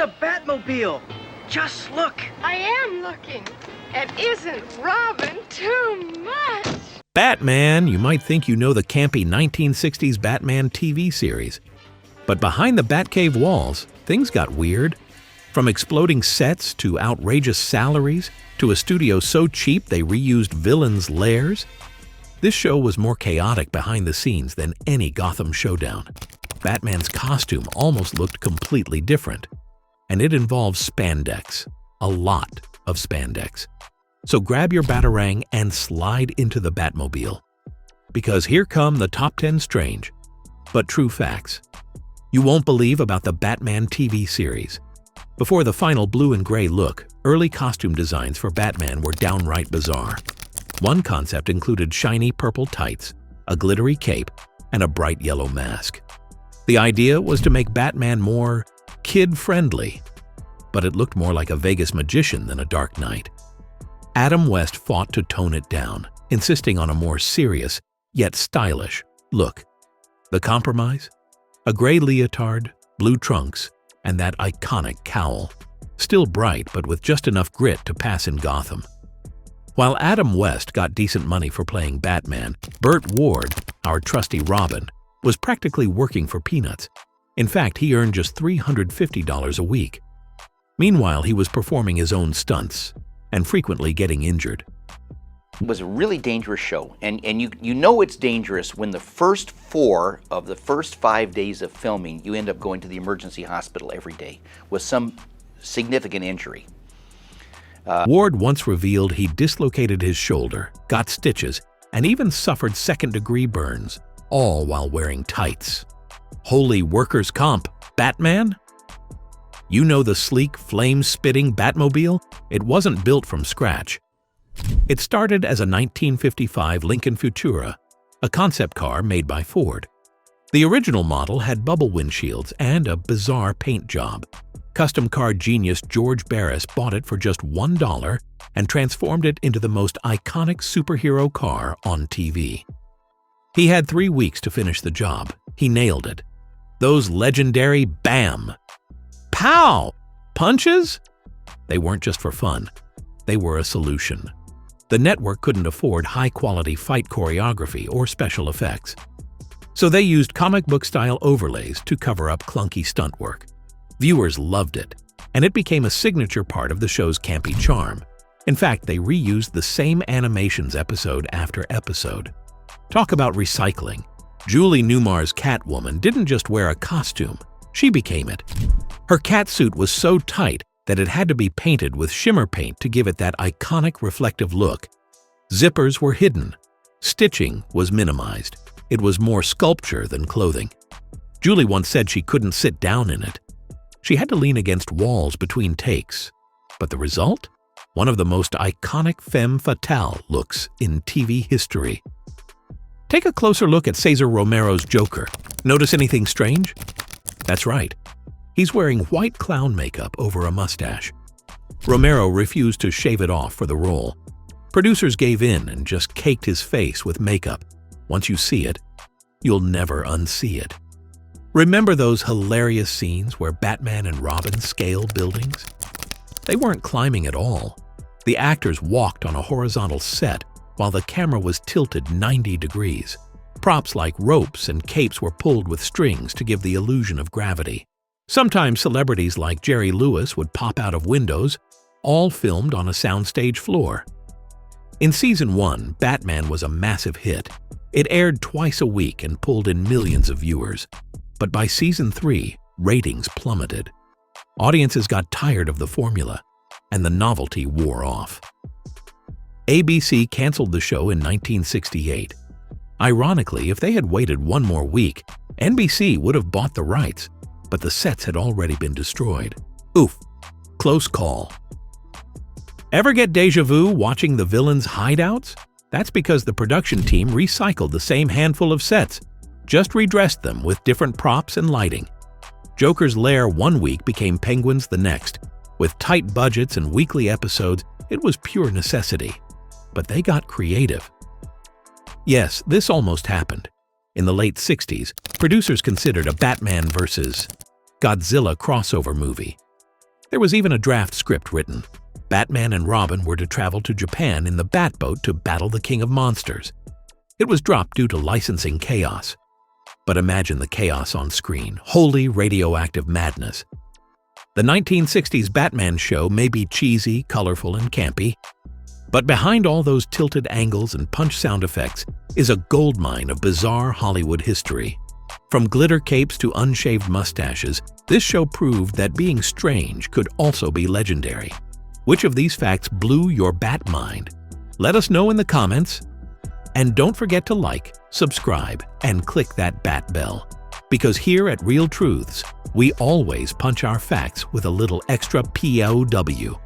the Batmobile. Just look. I am looking. And isn't Robin too much? Batman, you might think you know the campy 1960s Batman TV series. But behind the Batcave walls, things got weird. From exploding sets to outrageous salaries to a studio so cheap they reused villains' lairs. This show was more chaotic behind the scenes than any Gotham showdown. Batman's costume almost looked completely different. And it involves spandex. A lot of spandex. So grab your Batarang and slide into the Batmobile. Because here come the top 10 strange, but true facts. You won't believe about the Batman TV series. Before the final blue and gray look, early costume designs for Batman were downright bizarre. One concept included shiny purple tights, a glittery cape, and a bright yellow mask. The idea was to make Batman more kid-friendly, but it looked more like a Vegas magician than a Dark Knight. Adam West fought to tone it down, insisting on a more serious, yet stylish, look. The compromise? A gray leotard, blue trunks, and that iconic cowl. Still bright, but with just enough grit to pass in Gotham. While Adam West got decent money for playing Batman, Burt Ward, our trusty Robin, was practically working for peanuts. In fact, he earned just $350 a week. Meanwhile, he was performing his own stunts and frequently getting injured. It was a really dangerous show, and you know it's dangerous when the first 4 of the first 5 days of filming you end up going to the emergency hospital every day with some significant injury. Ward once revealed he dislocated his shoulder, got stitches, and even suffered second-degree burns, all while wearing tights. Holy workers' comp, Batman? You know the sleek, flame-spitting Batmobile? It wasn't built from scratch. It started as a 1955 Lincoln Futura, a concept car made by Ford. The original model had bubble windshields and a bizarre paint job. Custom car genius George Barris bought it for just $1 and transformed it into the most iconic superhero car on TV. He had 3 weeks to finish the job. He nailed it. Those legendary BAM! Pow! Punches? They weren't just for fun. They were a solution. The network couldn't afford high-quality fight choreography or special effects. So they used comic book-style overlays to cover up clunky stunt work. Viewers loved it, and it became a signature part of the show's campy charm. In fact, they reused the same animations episode after episode. Talk about recycling. Julie Newmar's Catwoman didn't just wear a costume, she became it. Her catsuit was so tight that it had to be painted with shimmer paint to give it that iconic reflective look. Zippers were hidden. Stitching was minimized. It was more sculpture than clothing. Julie once said she couldn't sit down in it. She had to lean against walls between takes. But the result? One of the most iconic femme fatale looks in TV history. Take a closer look at Cesar Romero's Joker. Notice anything strange? That's right. He's wearing white clown makeup over a mustache. Romero refused to shave it off for the role. Producers gave in and just caked his face with makeup. Once you see it, you'll never unsee it. Remember those hilarious scenes where Batman and Robin scale buildings? They weren't climbing at all. The actors walked on a horizontal set while the camera was tilted 90 degrees. Props like ropes and capes were pulled with strings to give the illusion of gravity. Sometimes celebrities like Jerry Lewis would pop out of windows, all filmed on a soundstage floor. In Season 1, Batman was a massive hit. It aired twice a week and pulled in millions of viewers. But by Season 3, ratings plummeted. Audiences got tired of the formula, and the novelty wore off. ABC canceled the show in 1968. Ironically, if they had waited one more week, NBC would have bought the rights, but the sets had already been destroyed. Oof, close call. Ever get déjà vu watching the villains' hideouts? That's because the production team recycled the same handful of sets, just redressed them with different props and lighting. Joker's lair one week became Penguin's the next. With tight budgets and weekly episodes, it was pure necessity. But they got creative. Yes, this almost happened. In the late 60s, producers considered a Batman vs. Godzilla crossover movie. There was even a draft script written. Batman and Robin were to travel to Japan in the Batboat to battle the King of Monsters. It was dropped due to licensing chaos. But imagine the chaos on screen, wholly radioactive madness. The 1960s Batman show may be cheesy, colorful, and campy, but behind all those tilted angles and punch sound effects is a goldmine of bizarre Hollywood history. From glitter capes to unshaved mustaches, this show proved that being strange could also be legendary. Which of these facts blew your bat mind? Let us know in the comments. And don't forget to like, subscribe, and click that bat bell. Because here at Real Truths, we always punch our facts with a little extra POW.